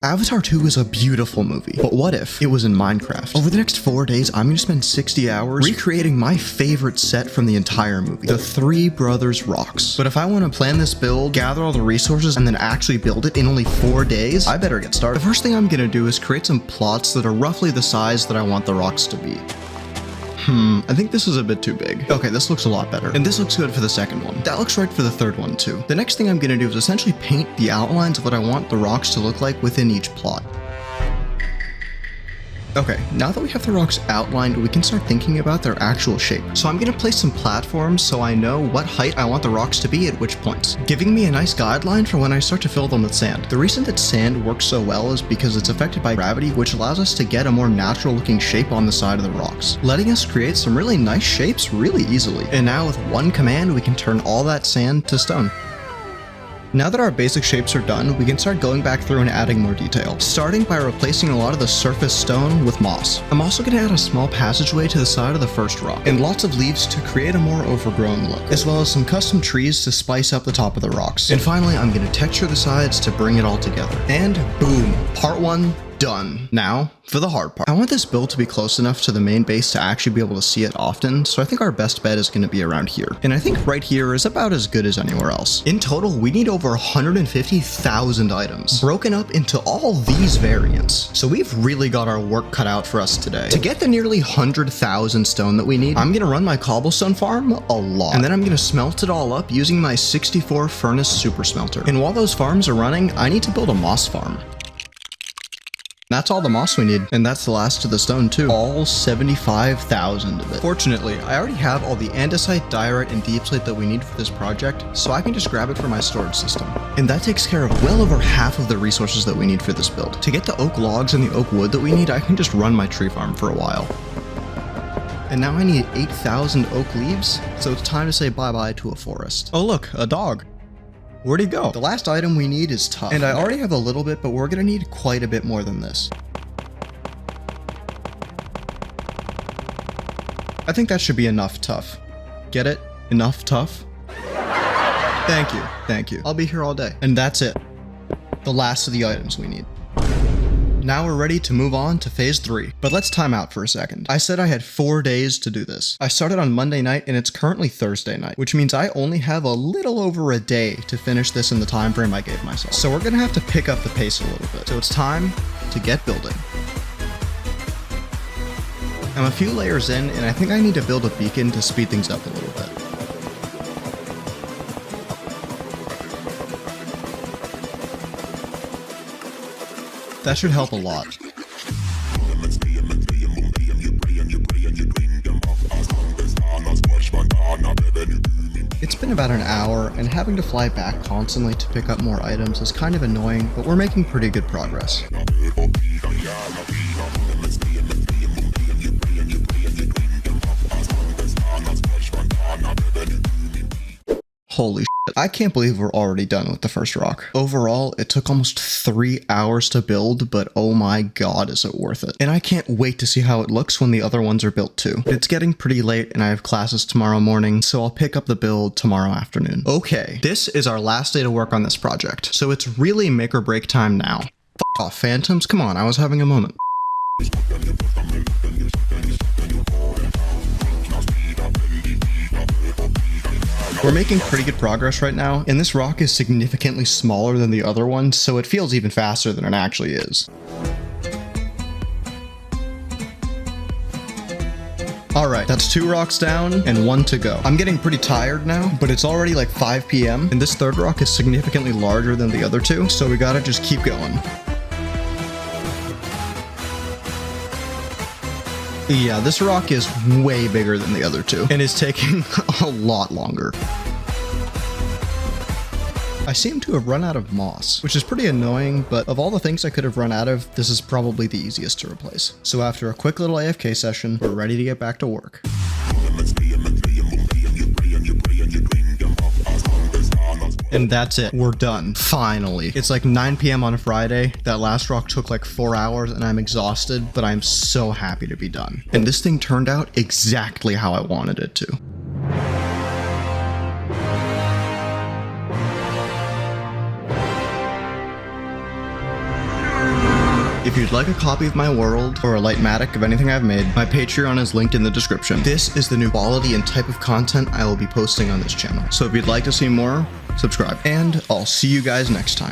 Avatar 2 is a beautiful movie, but what if it was in Minecraft? Over the next 4 days, I'm gonna spend 60 hours recreating my favorite set from the entire movie, the Three Brothers Rocks. But if I want to plan this build, gather all the resources, and then actually build it in only 4 days, I better get started. The first thing I'm gonna do is create some plots that are roughly the size that I want the rocks to be. I think this is a bit too big. Okay, this looks a lot better. And this looks good for the second one. That looks right for the third one too. The next thing I'm gonna do is essentially paint the outlines of what I want the rocks to look like within each plot. Okay, now that we have the rocks outlined, we can start thinking about their actual shape. So I'm gonna place some platforms so I know what height I want the rocks to be at which points, giving me a nice guideline for when I start to fill them with sand. The reason that sand works so well is because it's affected by gravity, which allows us to get a more natural looking shape on the side of the rocks, letting us create some really nice shapes really easily. And now with one command, we can turn all that sand to stone. Now that our basic shapes are done, we can start going back through and adding more detail, starting by replacing a lot of the surface stone with moss. I'm also going to add a small passageway to the side of the first rock, and lots of leaves to create a more overgrown look, as well as some custom trees to spice up the top of the rocks. And finally, I'm going to texture the sides to bring it all together. And boom, part 1 done. Now, for the hard part. I want this build to be close enough to the main base to actually be able to see it often, so I think our best bet is going to be around here. And I think right here is about as good as anywhere else. In total, we need over 150,000 items, broken up into all these variants. So we've really got our work cut out for us today. To get the nearly 100,000 stone that we need, I'm going to run my cobblestone farm a lot, and then I'm going to smelt it all up using my 64 furnace super smelter. And while those farms are running, I need to build a moss farm. That's all the moss we need, and that's the last of the stone too. All 75,000 of it. Fortunately, I already have all the andesite, diorite, and deep slate that we need for this project, so I can just grab it from my storage system. And that takes care of well over half of the resources that we need for this build. To get the oak logs and the oak wood that we need, I can just run my tree farm for a while. And now I need 8,000 oak leaves, so it's time to say bye-bye to a forest. Oh look, a dog. Where'd he go? The last item we need is tough. And I already have a little bit, but we're gonna need quite a bit more than this. I think that should be enough tough. Get it? Enough tough? Thank you. I'll be here all day. And that's it. The last of the items we need. Now we're ready to move on to phase 3, but let's time out for a second. I said I had 4 days to do this. I started on Monday night and it's currently Thursday night, which means I only have a little over a day to finish this in the time frame I gave myself. So we're gonna have to pick up the pace a little bit. So it's time to get building. I'm a few layers in and I think I need to build a beacon to speed things up a little bit. That should help a lot. It's been about an hour, and having to fly back constantly to pick up more items is kind of annoying, but we're making pretty good progress. Holy shit, I can't believe we're already done with the first rock. Overall, it took almost 3 hours to build, but oh my god, is it worth it. And I can't wait to see how it looks when the other ones are built too. It's getting pretty late and I have classes tomorrow morning, so I'll pick up the build tomorrow afternoon. Okay, this is our last day to work on this project, so it's really make or break time now. F off, phantoms, come on, I was having a moment. We're making pretty good progress right now, and this rock is significantly smaller than the other one, so it feels even faster than it actually is. Alright, that's 2 rocks down and 1 to go. I'm getting pretty tired now, but it's already like 5 p.m. and this third rock is significantly larger than the other 2, so we gotta just keep going. Yeah, this rock is way bigger than the other 2, and is taking a lot longer. I seem to have run out of moss, which is pretty annoying, but of all the things I could have run out of, this is probably the easiest to replace. So after a quick little AFK session, we're ready to get back to work. And that's it. We're done. Finally. It's like 9 p.m. on a Friday. That last rock took like 4 hours and I'm exhausted, but I'm so happy to be done. And this thing turned out exactly how I wanted it to. If you'd like a copy of my world or a lightmatic of anything I've made, my Patreon is linked in the description. This is the new quality and type of content I will be posting on this channel. So if you'd like to see more, subscribe. And I'll see you guys next time.